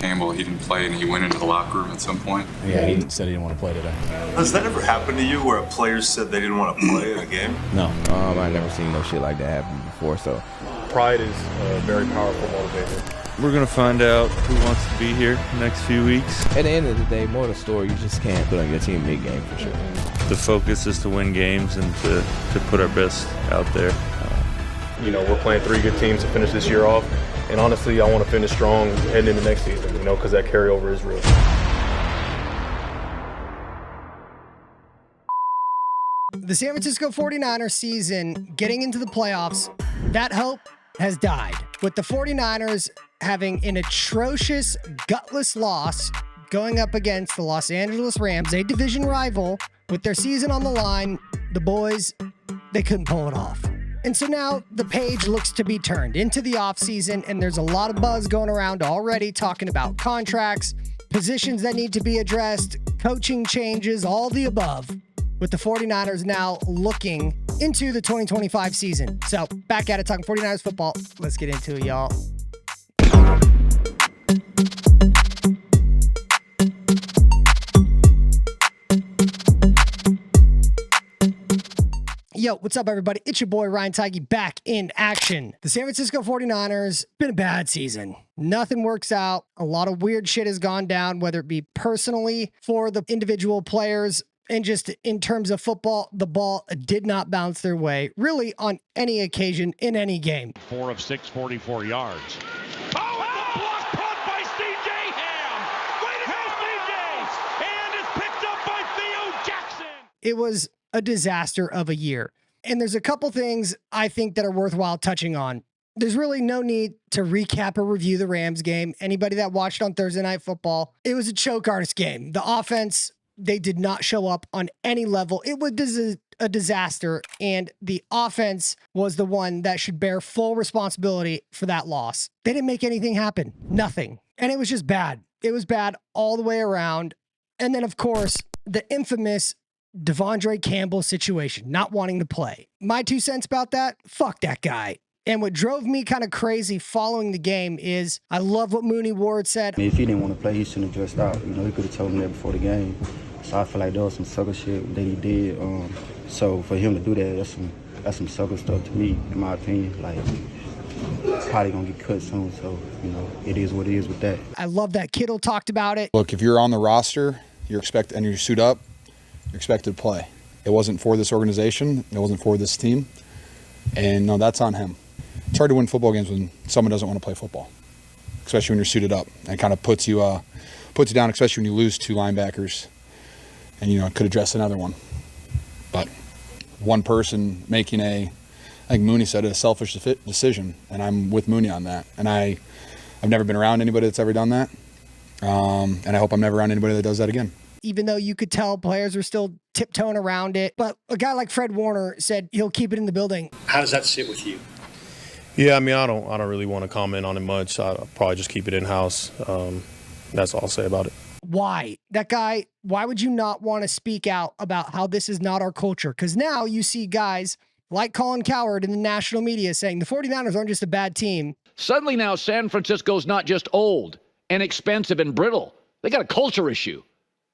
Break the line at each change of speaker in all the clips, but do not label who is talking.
Campbell, he didn't play and he went into the locker room at some point.
Yeah, he said he didn't want to play today.
Has that ever happened to you where players said they didn't want to play in a game?
No.
I never seen no shit like that happen before, so.
Pride is a very powerful motivator.
We're going to find out who wants to be here the next few weeks.
At the end of the day, more the story, you just can't put on your team mid-game for sure.
The focus is to win games and to put our best out there.
We're playing 3 good teams to finish this year off. And honestly, I want to finish strong heading into next season, because that carryover is real.
The San Francisco 49ers season getting into the playoffs, that hope has died. With the 49ers having an atrocious, gutless loss going up against the Los Angeles Rams, a division rival, with their season on the line, the boys, they couldn't pull it off. And so now the page looks to be turned into the offseason, and there's a lot of buzz going around already talking about contracts, positions that need to be addressed, coaching changes, all the above, with the 49ers now looking into the 2025 season. So back at it, talking 49ers football. Let's get into it, y'all. Yo, what's up, everybody? It's your boy, Ryan Tigey, back in action. The San Francisco 49ers, been a bad season. Nothing works out. A lot of weird shit has gone down, whether it be personally for the individual players and just in terms of football, the ball did not bounce their way, really, on any occasion in any game.
4 of 6, 44 yards. Oh, it's a block punt by C.J. Ham! Way to go, C.J.! And it's picked up by Theo Jackson!
It was a disaster of a year. And there's a couple things I think that are worthwhile touching on. There's really no need to recap or review the Rams game. Anybody that watched on Thursday Night Football, it was a choke artist game. The offense, they did not show up on any level. It was a disaster, and the offense was the one that should bear full responsibility for that loss. They didn't make anything happen. Nothing. And it was just bad. It was bad all the way around. And then, of course, the infamous Devondre Campbell situation, not wanting to play. My 2 cents about that, fuck that guy. And what drove me kind of crazy following the game is I love what Mooney Ward said.
If he didn't want to play, he shouldn't have dressed out. He could have told him that before the game. So I feel like there was some sucker shit that he did. So for him to do that, that's some sucker stuff to me, in my opinion. Like, probably gonna get cut soon. So, it is what it is with that.
I love that Kittle talked about it.
Look, if you're on the roster, you're suit up, you're expected to play. It wasn't for this organization. It wasn't for this team. And no, that's on him. It's hard to win football games when someone doesn't want to play football, especially when you're suited up. And it kind of puts you down, especially when you lose 2 linebackers and, could address another one. But one person making I think Mooney said, a selfish decision, and I'm with Mooney on that. And I've never been around anybody that's ever done that. And I hope I'm never around anybody that does that again.
Even though you could tell players were still tiptoeing around it. But a guy like Fred Warner said he'll keep it in the building.
How does that sit with you?
Yeah, I don't really want to comment on it much. I'll probably just keep it in-house. That's all I'll say about it.
Why? That guy, why would you not want to speak out about how this is not our culture? Because now you see guys like Colin Cowherd in the national media saying the 49ers aren't just a bad team.
Suddenly now San Francisco's not just old and expensive and brittle. They got a culture issue.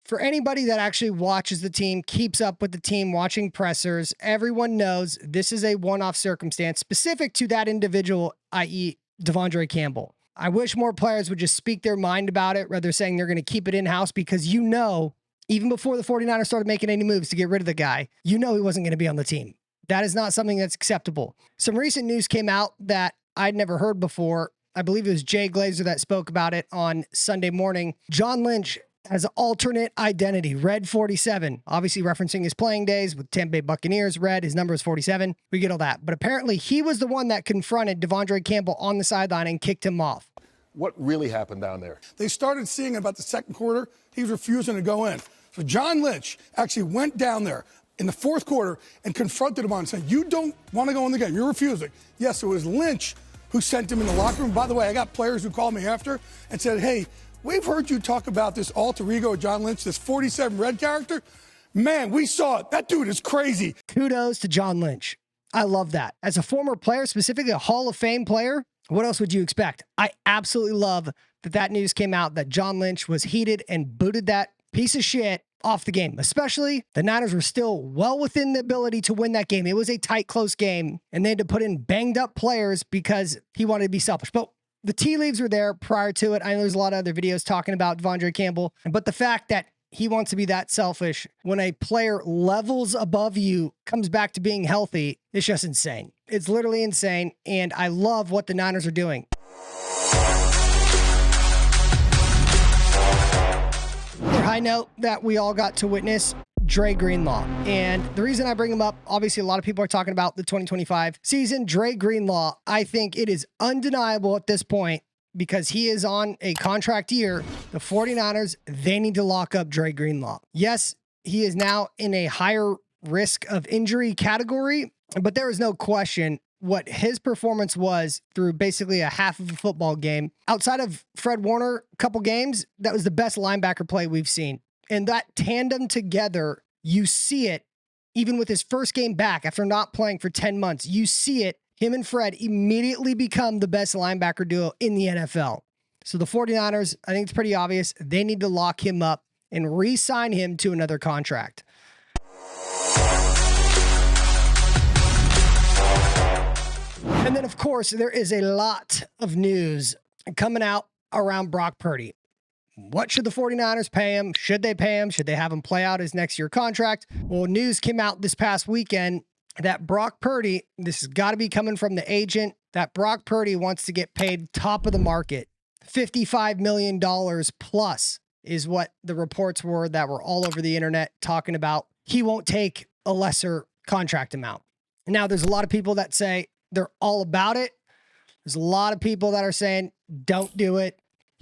For anybody that actually watches the team, keeps up with the team, watching pressers, everyone knows this is a one-off circumstance specific to that individual, i.e. Devondre Campbell. I wish more players would just speak their mind about it, rather saying they're going to keep it in-house, because even before the 49ers started making any moves to get rid of the guy, he wasn't going to be on the team. That is not something that's acceptable. Some recent news came out that I'd never heard before. I believe it was Jay Glazer that spoke about it on Sunday morning. John Lynch has an alternate identity, Red 47, obviously referencing his playing days with Tampa Bay Buccaneers. Red, his number is 47. We get all that. But apparently he was the one that confronted Devondre Campbell on the sideline and kicked him off.
What really happened down there?
They started seeing about the second quarter, he was refusing to go in. So John Lynch actually went down there in the fourth quarter and confronted him on it, saying, you don't want to go in the game. You're refusing. Yes, it was Lynch who sent him in the locker room. By the way, I got players who called me after and said, hey, we've heard you talk about this alter ego of John Lynch, this 47 Red character. Man, we saw it. That dude is crazy.
Kudos to John Lynch. I love that. As a former player, specifically a Hall of Fame player, what else would you expect? I absolutely love that news came out that John Lynch was heated and booted that piece of shit off the game. Especially, the Niners were still well within the ability to win that game. It was a tight, close game, and they had to put in banged up players because he wanted to be selfish. But the tea leaves were there prior to it. I know there's a lot of other videos talking about Devondre Campbell, but the fact that he wants to be that selfish when a player levels above you comes back to being healthy, it's just insane. It's literally insane, and I love what the Niners are doing. The high note that we all got to witness, Dre Greenlaw. And the reason I bring him up, obviously a lot of people are talking about the 2025 season. Dre Greenlaw, I think it is undeniable at this point, because he is on a contract year. The 49ers, they need to lock up Dre Greenlaw. Yes, he is now in a higher risk of injury category, but there is no question what his performance was through basically a half of a football game. Outside of Fred Warner, a couple games, that was the best linebacker play we've seen. And that tandem together, you see it, even with his first game back after not playing for 10 months, you see it. Him and Fred immediately become the best linebacker duo in the NFL. So the 49ers, I think it's pretty obvious, they need to lock him up and re-sign him to another contract. And then, of course, there is a lot of news coming out around Brock Purdy. What should the 49ers pay him? Should they pay him? Should they have him play out his next year contract? Well, news came out this past weekend that Brock Purdy, this has got to be coming from the agent, that Brock Purdy wants to get paid top of the market. $55 million plus is what the reports were that were all over the internet talking about. He won't take a lesser contract amount. Now, there's a lot of people that say they're all about it. There's a lot of people that are saying, don't do it.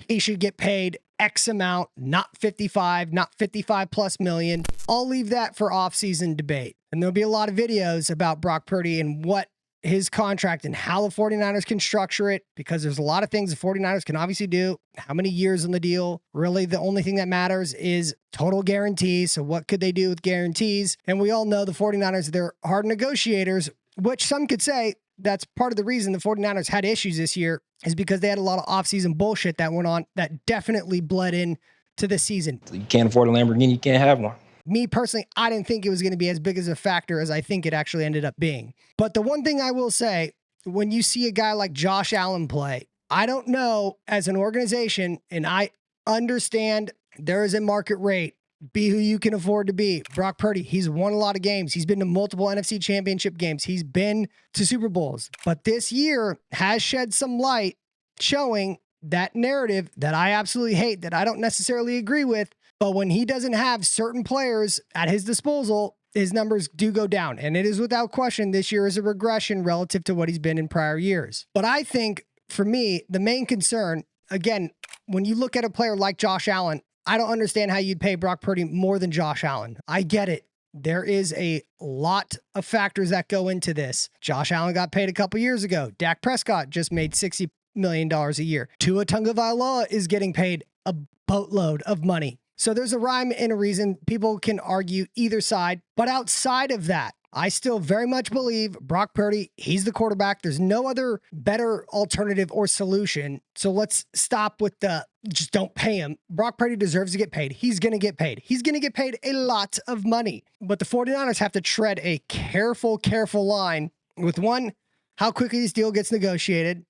He should get paid X amount, not 55, not 55 plus million. I'll leave that for offseason debate. And there'll be a lot of videos about Brock Purdy and what his contract and how the 49ers can structure it, because there's a lot of things the 49ers can obviously do. How many years on the deal? Really, the only thing that matters is total guarantees. So what could they do with guarantees? And we all know the 49ers, they're hard negotiators, which some could say that's part of the reason the 49ers had issues this year, is because they had a lot of offseason bullshit that went on that definitely bled in to this season.
You can't afford a Lamborghini, you can't have one.
Me personally, I didn't think it was going to be as big as a factor as I think it actually ended up being. But the one thing I will say, when you see a guy like Josh Allen play, I don't know, as an organization, and I understand there is a market rate, be who you can afford to be. Brock Purdy, he's won a lot of games. He's been to multiple NFC championship games. He's been to Super Bowls. But this year has shed some light showing that narrative that I absolutely hate, that I don't necessarily agree with. But when he doesn't have certain players at his disposal, his numbers do go down. And it is without question, this year is a regression relative to what he's been in prior years. But I think, for me, the main concern, again, when you look at a player like Josh Allen, I don't understand how you'd pay Brock Purdy more than Josh Allen. I get it. There is a lot of factors that go into this. Josh Allen got paid a couple years ago. Dak Prescott just made $60 million a year. Tua Tagovailoa is getting paid a boatload of money. So there's a rhyme and a reason. People can argue either side. But outside of that, I still very much believe Brock Purdy, he's the quarterback. There's no other better alternative or solution. So let's stop with the just don't pay him. Brock Purdy deserves to get paid. He's going to get paid. He's going to get paid a lot of money. But the 49ers have to tread a careful line with, one, how quickly this deal gets negotiated.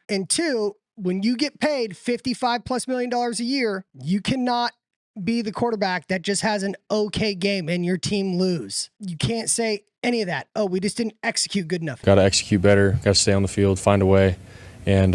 And two, when you get paid $55+ million a year, you cannot be the quarterback that just has an okay game and your team lose. You can't say any of that. Oh, we just didn't execute good enough.
Got to execute better. Got to stay on the field, find a way, and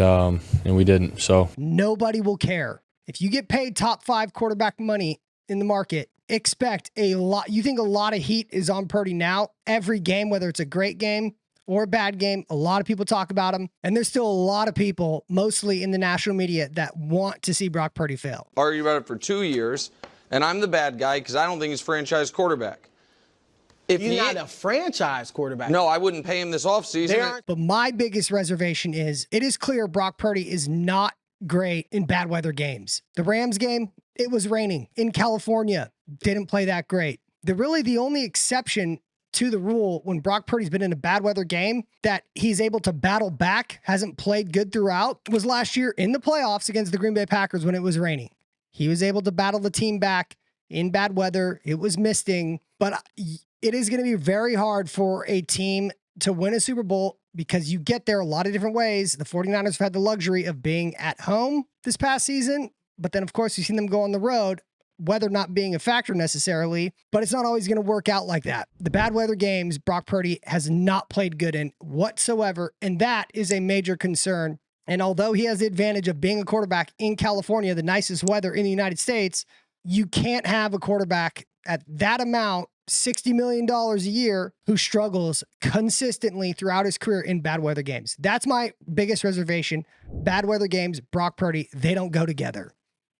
we didn't. So
nobody will care if you get paid top 5 quarterback money in the market. Expect a lot. You think a lot of heat is on Purdy now? Every game, whether it's a great game or a bad game, a lot of people talk about him, and there's still a lot of people, mostly in the national media, that want to see Brock Purdy fail.
Argue about it for 2 years, and I'm the bad guy because I don't think he's franchise quarterback. If
you're not a franchise quarterback.
No, I wouldn't pay him this offseason.
But my biggest reservation is, it is clear Brock Purdy is not great in bad weather games. The Rams game, it was raining in California. Didn't play that great. The only exception to the rule when Brock Purdy's been in a bad weather game that he's able to battle back, hasn't played good throughout, was last year in the playoffs against the Green Bay Packers when it was raining. He was able to battle the team back in bad weather. It was misting, but it is going to be very hard for a team to win a Super Bowl because you get there a lot of different ways. The 49ers have had the luxury of being at home this past season, but then of course you've seen them go on the road, weather not being a factor necessarily, but it's not always going to work out like that. The bad weather games, Brock Purdy has not played good in whatsoever, and that is a major concern. And although he has the advantage of being a quarterback in California, the nicest weather in the United States, you can't have a quarterback at that amount, $60 million a year, who struggles consistently throughout his career in bad weather games. That's my biggest reservation. Bad weather games, Brock Purdy, they don't go together.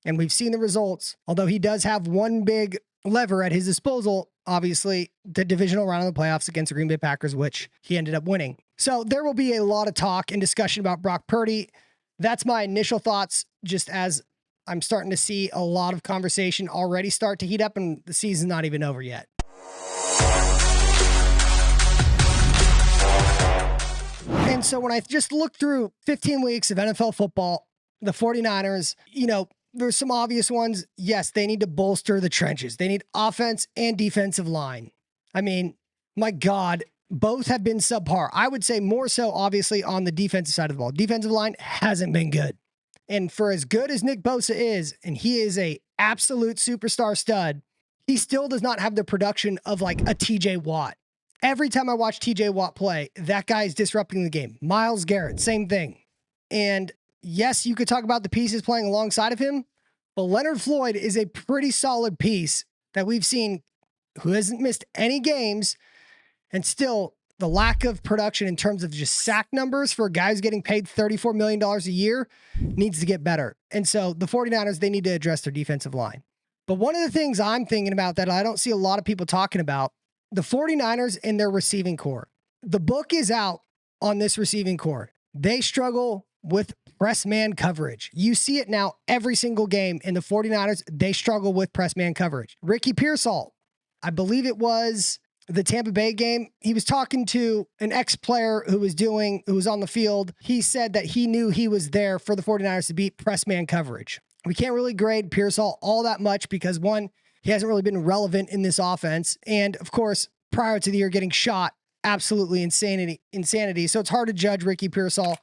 And we've seen the results. Although he does have one big lever at his disposal, obviously, the divisional round of the playoffs against the Green Bay Packers, which he ended up winning. So there will be a lot of talk and discussion about Brock Purdy. That's my initial thoughts, just as I'm starting to see a lot of conversation already start to heat up, and the season's not even over yet. And so when I just look through 15 weeks of NFL football, the 49ers, there's some obvious ones. Yes, they need to bolster the trenches. They need offense and defensive line. I mean, my God, both have been subpar. I would say more so, obviously, on the defensive side of the ball. Defensive line hasn't been good. And for as good as Nick Bosa is, and he is a absolute superstar stud, he still does not have the production of like a TJ Watt. Every time I watch TJ Watt play, that guy is disrupting the game. Myles Garrett, same thing. And yes, you could talk about the pieces playing alongside of him, but Leonard Floyd is a pretty solid piece that we've seen who hasn't missed any games, and still the lack of production in terms of just sack numbers for guys getting paid $34 million a year needs to get better. And so the 49ers, they need to address their defensive line. But one of the things I'm thinking about that I don't see a lot of people talking about, the 49ers and their receiving core. The book is out on this receiving core. They struggle with press man coverage. You see it now every single game in the 49ers. They struggle with press man coverage. Ricky Pearsall, I believe it was the Tampa Bay game. He was talking to an ex-player who was on the field. He said that he knew he was there for the 49ers to beat press man coverage. We can't really grade Pearsall all that much because, one, he hasn't really been relevant in this offense. And of course, prior to the year getting shot, absolutely insanity. So it's hard to judge Ricky Pearsall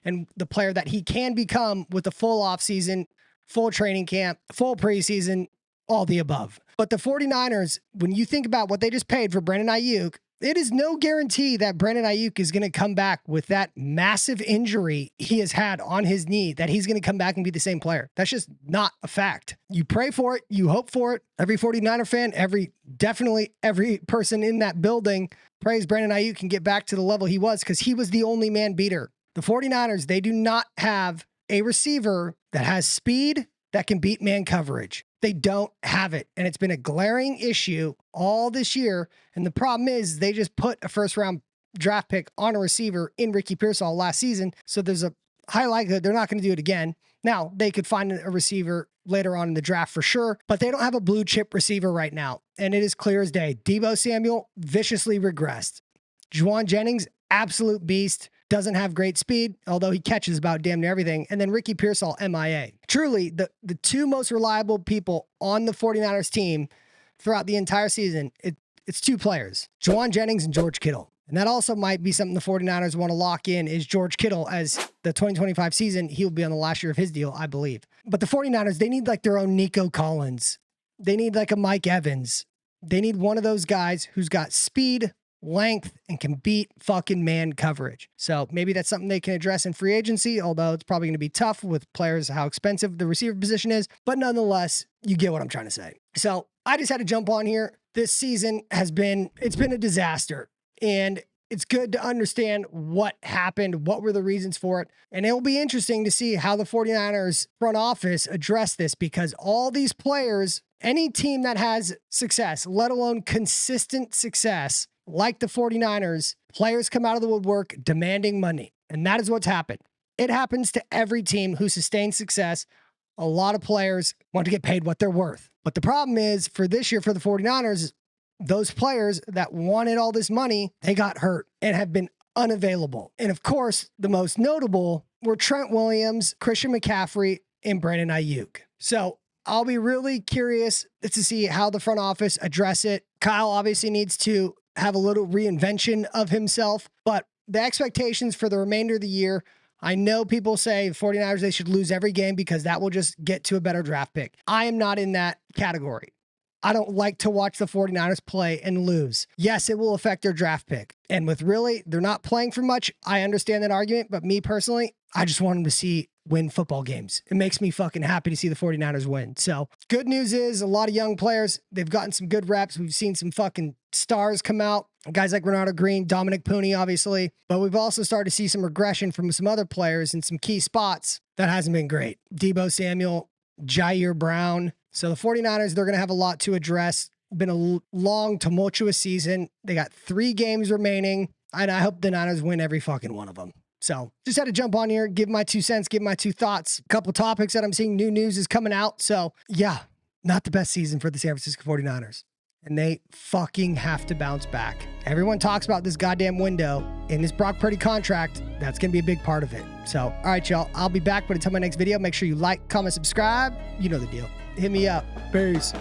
and the player that he can become with a full offseason, full training camp, full preseason, all the above. But the 49ers, when you think about what they just paid for Brandon Ayuk, it is no guarantee that Brandon Ayuk is going to come back with that massive injury he has had on his knee, that he's going to come back and be the same player. That's just not a fact. You pray for it. You hope for it. Every 49er fan, definitely every person in that building prays Brandon Ayuk can get back to the level he was, because he was the only man beater. The 49ers, they do not have a receiver that has speed that can beat man coverage. They don't have it. And it's been a glaring issue all this year. And the problem is they just put a first round draft pick on a receiver in Ricky Pearsall last season. So there's a high likelihood they're not going to do it again. Now, they could find a receiver later on in the draft for sure, but they don't have a blue chip receiver right now. And it is clear as day. Deebo Samuel viciously regressed. Juwan Jennings, absolute beast. Doesn't have great speed, although he catches about damn near everything. And then Ricky Pearsall, MIA. Truly, the two most reliable people on the 49ers team throughout the entire season, it's two players, Juwan Jennings and George Kittle. And that also might be something the 49ers want to lock in, is George Kittle as the 2025 season. He'll be on the last year of his deal, I believe. But the 49ers, they need like their own Nico Collins. They need like a Mike Evans. They need one of those guys who's got speed, length, and can beat fucking man coverage. So maybe that's something they can address in free agency, although it's probably going to be tough with players, how expensive the receiver position is. But nonetheless, you get what I'm trying to say. So I just had to jump on here. This season it's been a disaster, and it's good to understand what happened, what were the reasons for it. And it will be interesting to see how the 49ers front office address this, because all these players, any team that has success, let alone consistent success, like the 49ers, players come out of the woodwork demanding money. And that is what's happened. It happens to every team who sustains success. A lot of players want to get paid what they're worth. But the problem is, for this year, for the 49ers, those players that wanted all this money, they got hurt and have been unavailable. And of course, the most notable were Trent Williams, Christian McCaffrey, and Brandon Ayuk. So I'll be really curious to see how the front office address it. Kyle obviously needs to have a little reinvention of himself, but the expectations for the remainder of the year, I know people say the 49ers, they should lose every game because that will just get to a better draft pick. I am not in that category. I don't like to watch the 49ers play and lose. Yes, it will affect their draft pick. And with really, they're not playing for much. I understand that argument, but me personally, I just want them to win football games. It makes me fucking happy to see the 49ers win. So good news is a lot of young players, they've gotten some good reps. We've seen some fucking stars come out. Guys like Renardo Green, Dominic Pooney, obviously. But we've also started to see some regression from some other players in some key spots that hasn't been great. Deebo Samuel, Jair Brown. So the 49ers, they're going to have a lot to address. Been a long, tumultuous season. They got 3 games remaining, and I hope the Niners win every fucking one of them. So just had to jump on here, give my 2 cents, give my 2 thoughts. A couple topics that I'm seeing new news is coming out. So yeah, not the best season for the San Francisco 49ers. And they fucking have to bounce back. Everyone talks about this goddamn window in this Brock Purdy contract. That's going to be a big part of it. So, all right, y'all. I'll be back, but until my next video, make sure you like, comment, subscribe. You know the deal. Hit me up. Peace.